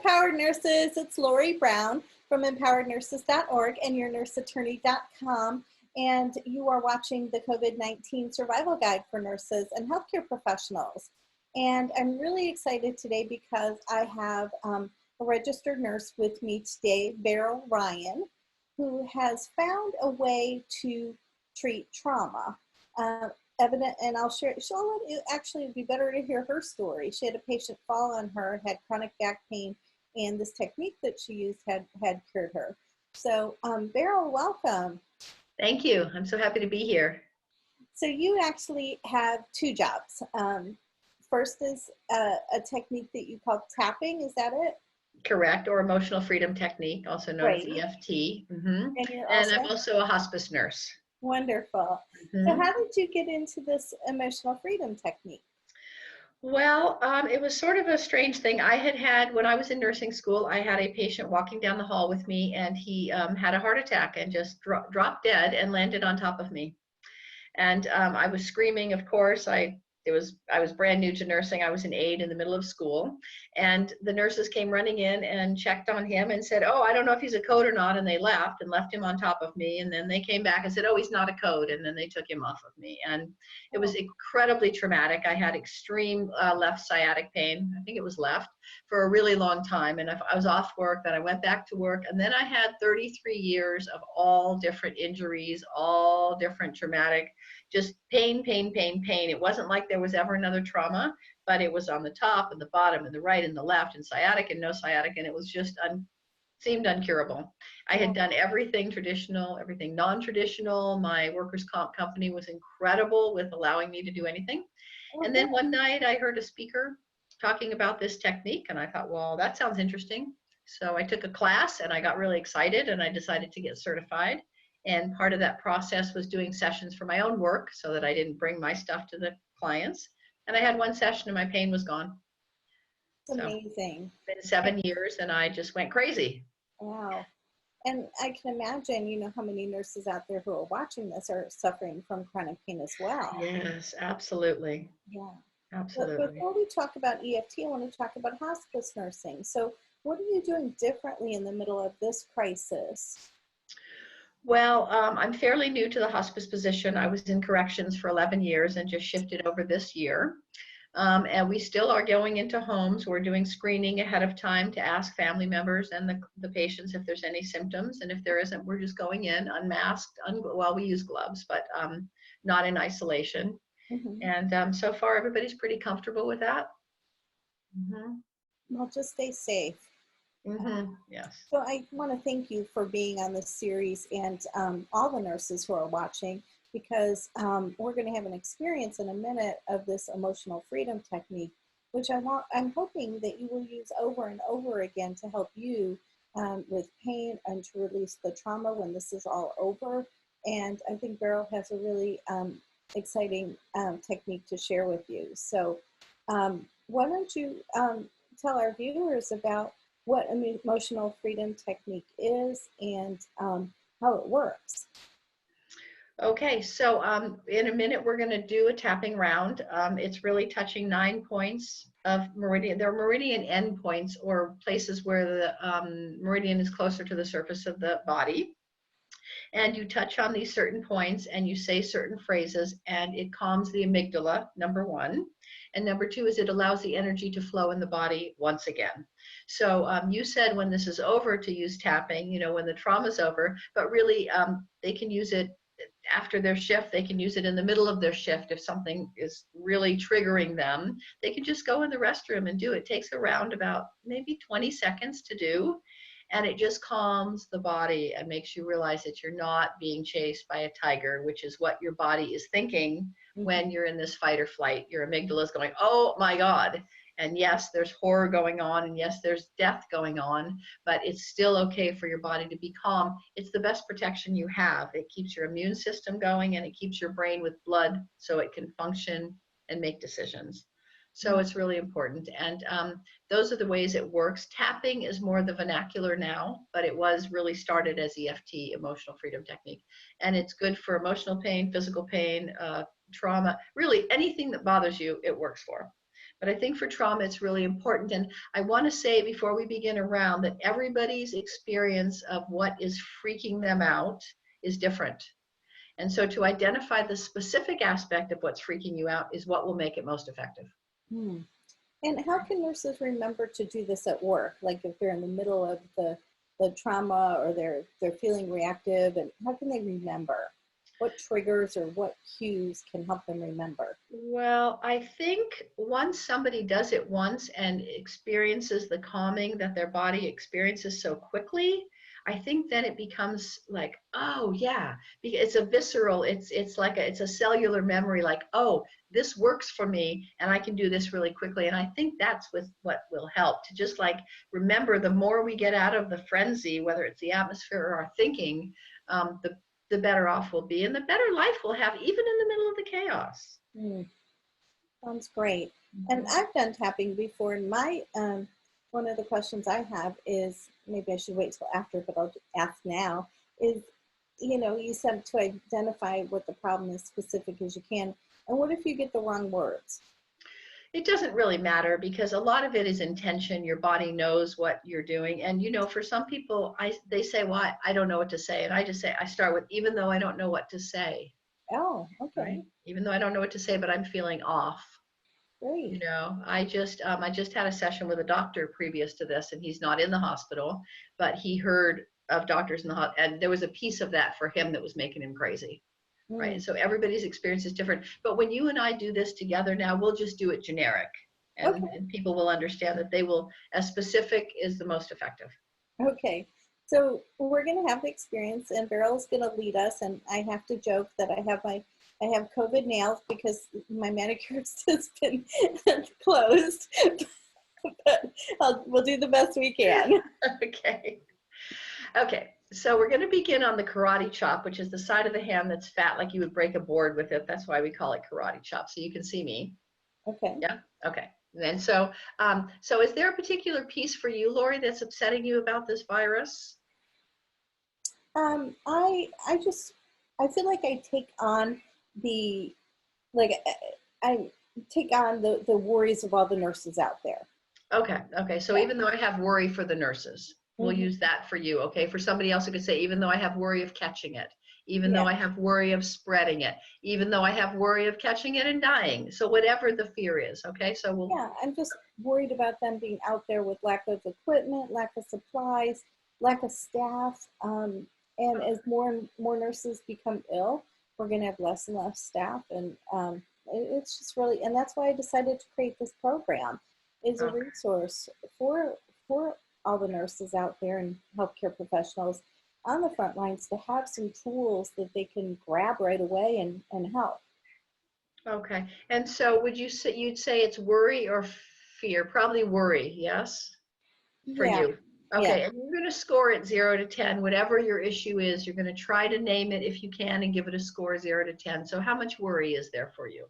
Empowered Nurses. It's Lori Brown from empowerednurses.org and yournurseattorney.com. And you are watching the COVID-19 Survival Guide for Nurses and Healthcare Professionals. And I'm really excited today because I have a registered nurse with me today, Beryl Ryan, who has found a way to treat trauma. And I'll share, actually it'd be better to hear her story. She had a patient fall on her, had chronic back pain, and this technique that she used had cured her. So Beryl, welcome. Thank you. I'm so happy to be here. So you actually have two jobs. First is a technique that you call tapping, is that it? Correct, or emotional freedom technique, also known as EFT. And I'm also a hospice nurse. Wonderful. So how did you get into this emotional freedom technique? Well, it was sort of a strange thing. When I was in nursing school, I had a patient walking down the hall with me, and he had a heart attack and just dropped dead and landed on top of me. And I was screaming, of course. I was brand new to nursing. I was an aide in the middle of school, and the nurses came running in and checked on him and said, "Oh, I don't know if he's a code or not," and they left him on top of me. And then they came back and said, "Oh, he's not a code," and then they took him off of me. And it was incredibly traumatic. I had extreme left sciatic pain. I think it was left for a really long time. And if I was off work, then I went back to work, and then I had 33 years of all different injuries, all different traumatic, just pain, pain, pain, pain. It wasn't like there was ever another trauma, but it was on the top and the bottom and the right and the left and sciatic and no sciatic, and it was just seemed uncurable. I had done everything traditional, everything non-traditional. My workers' comp company was incredible with allowing me to do anything. And then one night I heard a speaker talking about this technique, and I thought, well, that sounds interesting. So I took a class and I got really excited, and I decided to get certified. And part of that process was doing sessions for my own work so that I didn't bring my stuff to the clients. And I had one session and my pain was gone. It's amazing. It's been 7 years and I just went crazy. Wow. And I can imagine, you know, how many nurses out there who are watching this are suffering from chronic pain as well. Yes, absolutely. Yeah. Absolutely. But before we talk about EFT, I want to talk about hospice nursing. So what are you doing differently in the middle of this crisis? Well, I'm fairly new to the hospice position. I was in corrections for 11 years and just shifted over this year. And we still are going into homes. We're doing screening ahead of time to ask family members and the patients if there's any symptoms. And if there isn't, we're just going in unmasked. Well, we use gloves, but not in isolation. And so far, everybody's pretty comfortable with that. Well, just stay safe. Yes. So I want to thank you for being on this series, and all the nurses who are watching, because we're going to have an experience in a minute of this emotional freedom technique, which I'm hoping that you will use over and over again to help you with pain and to release the trauma when this is all over. And I think Beryl has a really exciting technique to share with you. So why don't you tell our viewers about what an emotional freedom technique is and how it works. Okay, so in a minute we're going to do a tapping round. It's really touching 9 points of meridian. There are meridian endpoints, or places where the meridian is closer to the surface of the body. And you touch on these certain points and you say certain phrases, and it calms the amygdala, number one. And number two is it allows the energy to flow in the body once again. So you said when this is over to use tapping, you know, when the trauma's over, but really they can use it after their shift. They can use it in the middle of their shift if something is really triggering them. They can just go in the restroom and do it. It takes around about maybe 20 seconds to do. And it just calms the body and makes you realize that you're not being chased by a tiger, which is what your body is thinking when you're in this fight or flight. Your amygdala is going, oh my God. And yes, there's horror going on, and yes, there's death going on, but it's still okay for your body to be calm. It's the best protection you have. It keeps your immune system going, and it keeps your brain with blood so it can function and make decisions. So it's really important. And those are the ways it works. Tapping is more the vernacular now, but it was really started as EFT, emotional freedom technique. And it's good for emotional pain, physical pain, trauma, really anything that bothers you, it works for. But I think for trauma, it's really important. And I want to say before we begin a round that everybody's experience of what is freaking them out is different. And so to identify the specific aspect of what's freaking you out is what will make it most effective. Hmm. And how can nurses remember to do this at work? Like if they're in the middle of the trauma or they're feeling reactive, and how can they remember? What triggers or what cues can help them remember? Well, I think once somebody does it once and experiences the calming that their body experiences so quickly, I think then it becomes like, oh yeah, it's a visceral, it's like it's a cellular memory, like, oh, this works for me and I can do this really quickly. And I think that's what will help to just like remember the more we get out of the frenzy, whether it's the atmosphere or our thinking, the better off we'll be and the better life we'll have, even in the middle of the chaos. Hmm. Sounds great. And I've done tapping before, and my one of the questions I have is, maybe I should wait till after, but I'll ask now, is, you said to identify what the problem is specific as you can. And what if you get the wrong words? It doesn't really matter because a lot of it is intention. Your body knows what you're doing. And, for some people, they say, well, I don't know what to say. And I just say, I start with, even though I don't know what to say. Oh, okay. Right? Even though I don't know what to say, but I'm feeling off. Great. I just had a session with a doctor previous to this, and he's not in the hospital, but he heard of doctors in the hospital, and there was a piece of that for him that was making him crazy. Right. So everybody's experience is different. But when you and I do this together now, we'll just do it generic. And people will understand that they will, as specific is the most effective. Okay. So we're going to have the experience, and Beryl's going to lead us. And I have to joke that I have COVID nails because my manicurist has been closed. But we'll do the best we can. Okay. So we're going to begin on the karate chop, which is the side of the hand that's fat, like you would break a board with it. That's why we call it karate chop. So you can see me. Okay. Yeah. Okay. And so is there a particular piece for you, Lori, that's upsetting you about this virus? I feel like I take on I take on the worries of all the nurses out there. Okay. So even though I have worry for the nurses, we'll use that for you. Okay. For somebody else, it could say, even though I have worry of catching it, even though I have worry of spreading it, even though I have worry of catching it and dying. So whatever the fear is. Okay. So I'm just worried about them being out there with lack of equipment, lack of supplies, lack of staff. And as more and more nurses become ill, we're going to have less and less staff. And it's just really, and that's why I decided to create this program, is a resource for all the nurses out there and healthcare professionals on the front lines to have some tools that they can grab right away and help. Okay. And so you'd say it's worry or fear? Probably worry, yes? For you. Okay. Yeah. And you're going to score it 0 to 10. Whatever your issue is, you're going to try to name it if you can and give it a score 0 to 10. So how much worry is there for you?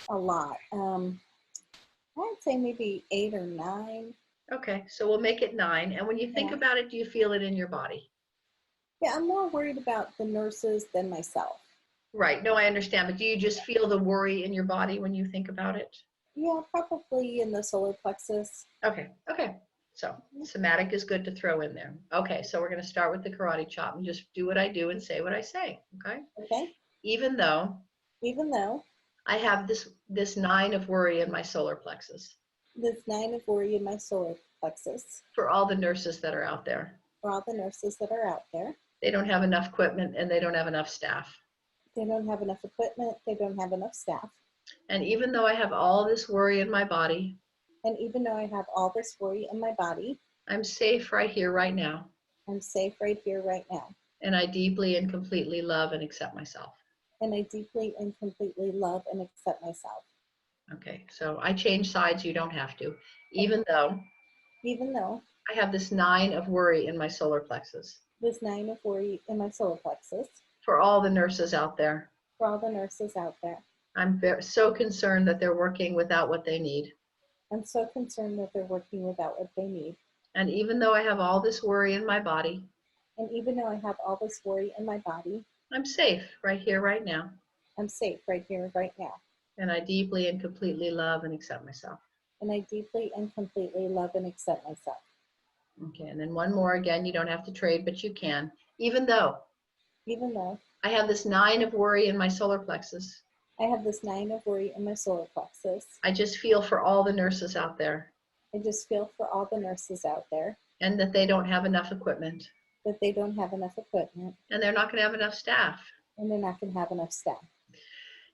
A lot. I'd say maybe 8 or 9. Okay. So we'll make it 9. And when you think about it, do you feel it in your body? Yeah, I'm more worried about the nurses than myself. Right. No, I understand. But do you just feel the worry in your body when you think about it? Yeah, probably in the solar plexus. Okay. So somatic is good to throw in there. Okay. So we're going to start with the karate chop and just do what I do and say what I say. Okay. Even though I have this 9 of worry in my solar plexus. This 9 of worry in my solar plexus. For all the nurses that are out there. For all the nurses that are out there. They don't have enough equipment and they don't have enough staff. They don't have enough equipment. They don't have enough staff. And even though I have all this worry in my body. And even though I have all this worry in my body. I'm safe right here, right now. I'm safe right here, right now. And I deeply and completely love and accept myself. And I deeply and completely love and accept myself. Okay, so I change sides, you don't have to. Even though I have this 9 of worry in my solar plexus. This 9 of worry in my solar plexus. For all the nurses out there. For all the nurses out there. I'm so concerned that they're working without what they need. I'm so concerned that they're working without what they need. And even though I have all this worry in my body. And even though I have all this worry in my body. I'm safe right here, right now. I'm safe right here, right now. And I deeply and completely love and accept myself. and I deeply and completely love and accept myself. Okay, and then one more again, you don't have to trade, but you can. Even though Even though I have this 9 of worry in my solar plexus, I have this 9 of worry in my solar plexus, I just feel for all the nurses out there I just feel for all the nurses out there and that they don't have enough equipment that they don't have enough equipment and they're not going to have enough staff. and they're not going to have enough staff.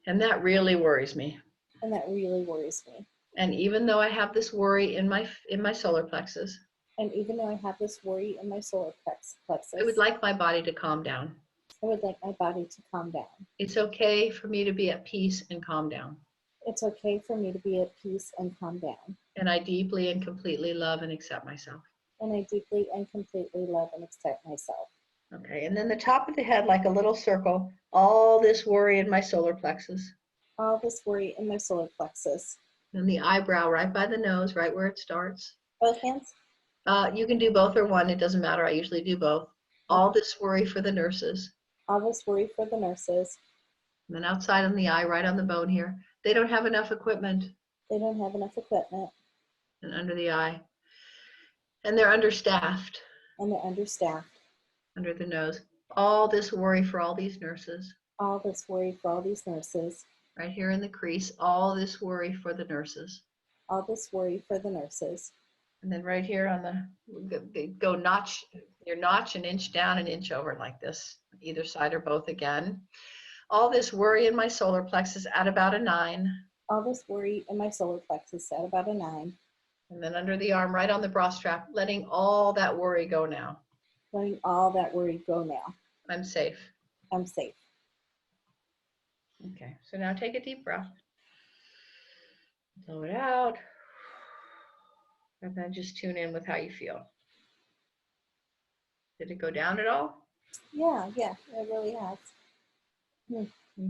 And that really worries me. And that really worries me. And even though I have this worry in my solar plexus, And even though I have this worry in my solar plexus, I would like my body to calm down. I would like my body to calm down. It's okay for me to be at peace and calm down. It's okay for me to be at peace and calm down. And I deeply and completely love and accept myself. And I deeply and completely love and accept myself. Okay, and then the top of the head, like a little circle, all this worry in my solar plexus. All this worry in my solar plexus. And the eyebrow right by the nose, right where it starts. Both hands? You can do both or one, it doesn't matter. I usually do both. All this worry for the nurses. All this worry for the nurses. And then outside on the eye, right on the bone here, they don't have enough equipment. They don't have enough equipment. And under the eye. And they're understaffed. And they're understaffed. Under the nose. All this worry for all these nurses. All this worry for all these nurses. Right here in the crease, all this worry for the nurses. All this worry for the nurses. And then right here on go notch, your notch an inch down, an inch over like this, either side or both again. All this worry in my solar plexus at about a 9. All this worry in my solar plexus at about a 9. And then under the arm, right on the bra strap, letting all that worry go now. Letting all that worry go now. I'm safe. I'm safe. Okay, so now take a deep breath. Blow it out. And then just tune in with how you feel. Did it go down at all? Yeah, it really has.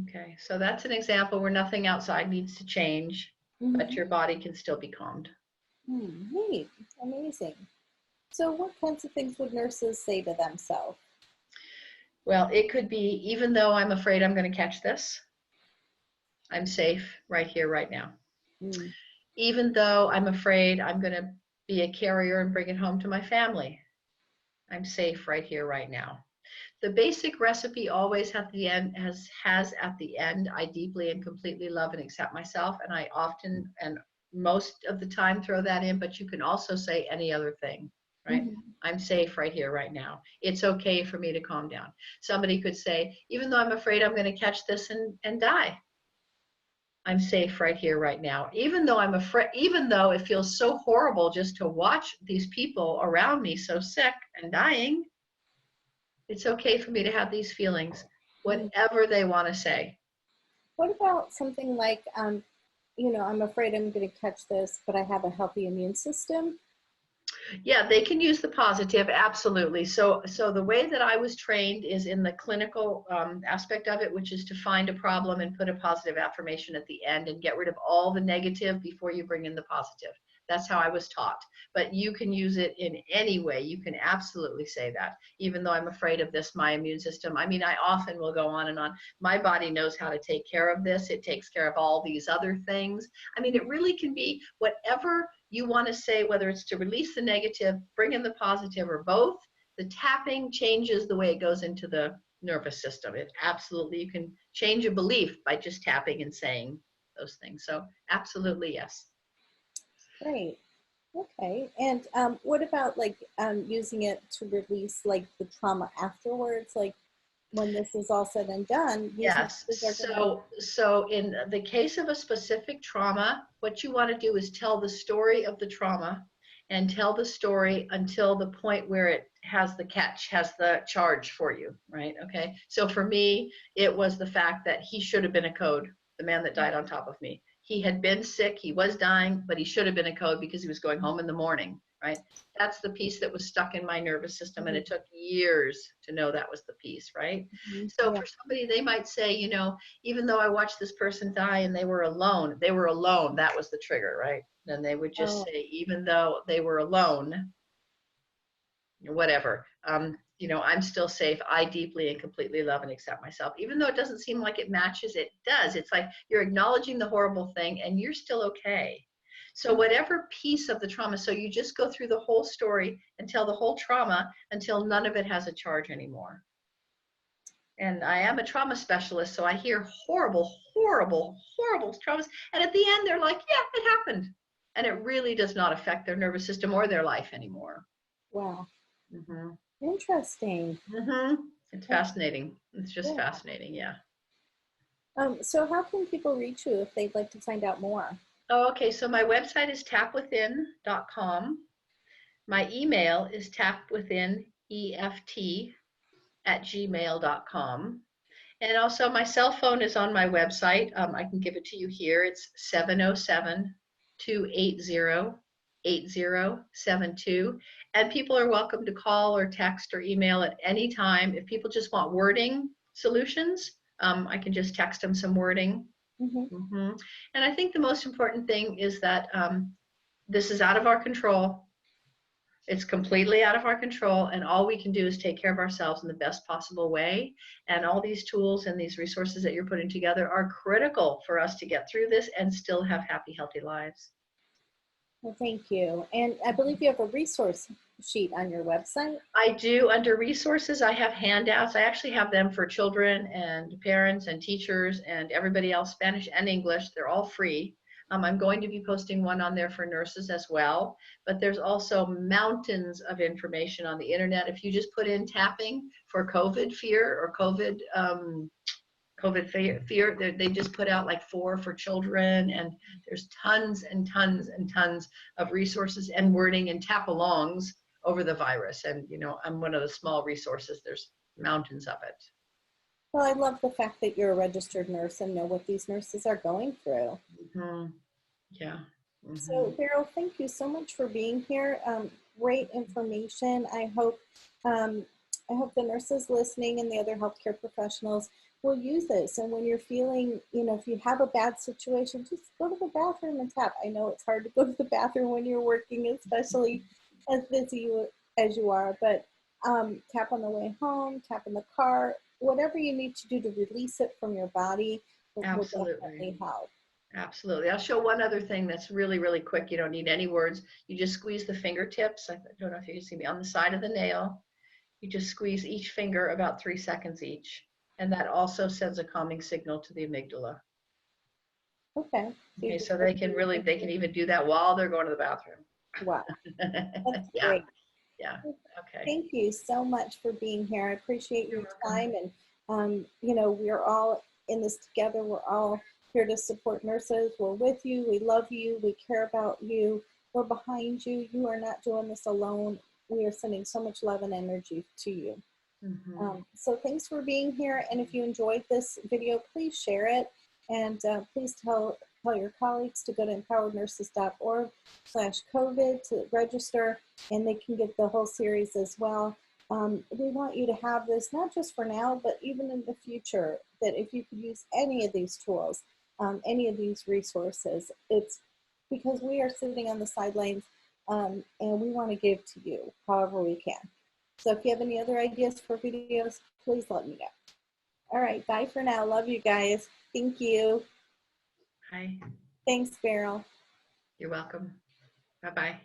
Okay, so that's an example where nothing outside needs to change, but your body can still be calmed. Neat. Amazing. So what kinds of things would nurses say to themselves? Well, it could be, even though I'm afraid I'm going to catch this, I'm safe right here, right now. Even though I'm afraid I'm going to be a carrier and bring it home to my family, I'm safe right here, right now. The basic recipe always at the end has at the end, I deeply and completely love and accept myself. And I often and most of the time throw that in, but you can also say any other thing, right? I'm safe right here, right now. It's okay for me to calm down. Somebody could say, even though I'm afraid I'm going to catch this and die, I'm safe right here, right now. Even though I'm afraid, even though it feels so horrible just to watch these people around me so sick and dying, it's okay for me to have these feelings, whatever they want to say. What about something like, I'm afraid I'm going to catch this, but I have a healthy immune system? Yeah, they can use the positive, absolutely. So the way that I was trained is in the clinical aspect of it, which is to find a problem and put a positive affirmation at the end and get rid of all the negative before you bring in the positive. That's how I was taught. But you can use it in any way. You can absolutely say that. Even though I'm afraid of this, my immune system, I mean, I often will go on and on. My body knows how to take care of this. It takes care of all these other things. I mean, it really can be whatever you want to say, whether it's to release the negative, bring in the positive, or both. The tapping changes the way it goes into the nervous system. It absolutely, you can change a belief by just tapping and saying those things. So absolutely, yes. Great. Okay. And what about using it to release the trauma afterwards, when this is all said and done? Yes. So in the case of a specific trauma, what you want to do is tell the story of the trauma and tell the story until the point where it has the catch, has the charge for you, right? Okay. So for me, it was the fact that he should have been a code, the man that died on top of me. He had been sick, he was dying, but he should have been a code because he was going home in the morning, right? That's the piece that was stuck in my nervous system, and it took years to know that was the piece, right? So for somebody, they might say, even though I watched this person die and they were alone, that was the trigger, right? Then they would just say, even though they were alone, whatever, I'm still safe. I deeply and completely love and accept myself. Even though it doesn't seem like it matches, it does. It's like you're acknowledging the horrible thing and you're still okay. So whatever piece of the trauma, so you just go through the whole story and tell the whole trauma until none of it has a charge anymore. And I am a trauma specialist, so I hear horrible, horrible, horrible traumas. And at the end, they're like, yeah, it happened. And it really does not affect their nervous system or their life anymore. Wow. Mm-hmm. Interesting. Mm-hmm. It's fascinating. It's just fascinating, yeah. So how can people reach you if they'd like to find out more? Oh, okay. So my website is tapwithin.com. My email is tapwithineft@gmail.com. And also my cell phone is on my website. I can give it to you here. It's 707-280-8072. And people are welcome to call or text or email at any time. If people just want wording solutions, I can just text them some wording. And I think the most important thing is that this is out of our control. It's completely out of our control, and all we can do is take care of ourselves in the best possible way. And all these tools and these resources that you're putting together are critical for us to get through this and still have happy, healthy lives. Well, thank you. And I believe you have a resource sheet on your website. I do. Under resources, I have handouts. I actually have them for children and parents and teachers and everybody else, Spanish and English. They're all free. I'm going to be posting one on there for nurses as well, but there's also mountains of information on the internet. If you just put in tapping for COVID fear or COVID fear, they just put out like 4 for children, and there's tons and tons and tons of resources and wording and tap-alongs over the virus. And, you know, I'm one of the small resources. There's mountains of it. Well, I love the fact that you're a registered nurse and know what these nurses are going through. Yeah. So, Beryl, thank you so much for being here. Great information. I hope the nurses listening and the other healthcare professionals will use this. And when you're feeling, you know, if you have a bad situation, just go to the bathroom and tap. I know it's hard to go to the bathroom when you're working, especially as busy as you are, but tap on the way home, tap in the car, whatever you need to do to release it from your body will definitely help. Absolutely. I'll show one other thing that's really, really quick. You don't need any words. You just squeeze the fingertips. I don't know if you can see me on the side of the nail. You just squeeze each finger about 3 seconds each. And that also sends a calming signal to the amygdala. Okay. Okay, so they can even do that while they're going to the bathroom. Wow. That's great. Yeah. Okay. Thank you so much for being here. I appreciate your time. And, you know, we're all in this together. We're all here to support nurses. We're with you. We love you. We care about you. We're behind you. You are not doing this alone. We are sending so much love and energy to you. So thanks for being here. And if you enjoyed this video, please share it. And please tell your colleagues to go to empowerednurses.org/COVID to register, and they can get the whole series as well. We want you to have this, not just for now, but even in the future, that if you could use any of these tools, any of these resources, it's because we are sitting on the sidelines and we want to give to you however we can. So if you have any other ideas for videos, please let me know. All right, bye for now. Love you guys. Thank you. Hi. Thanks, Beryl. You're welcome. Bye-bye.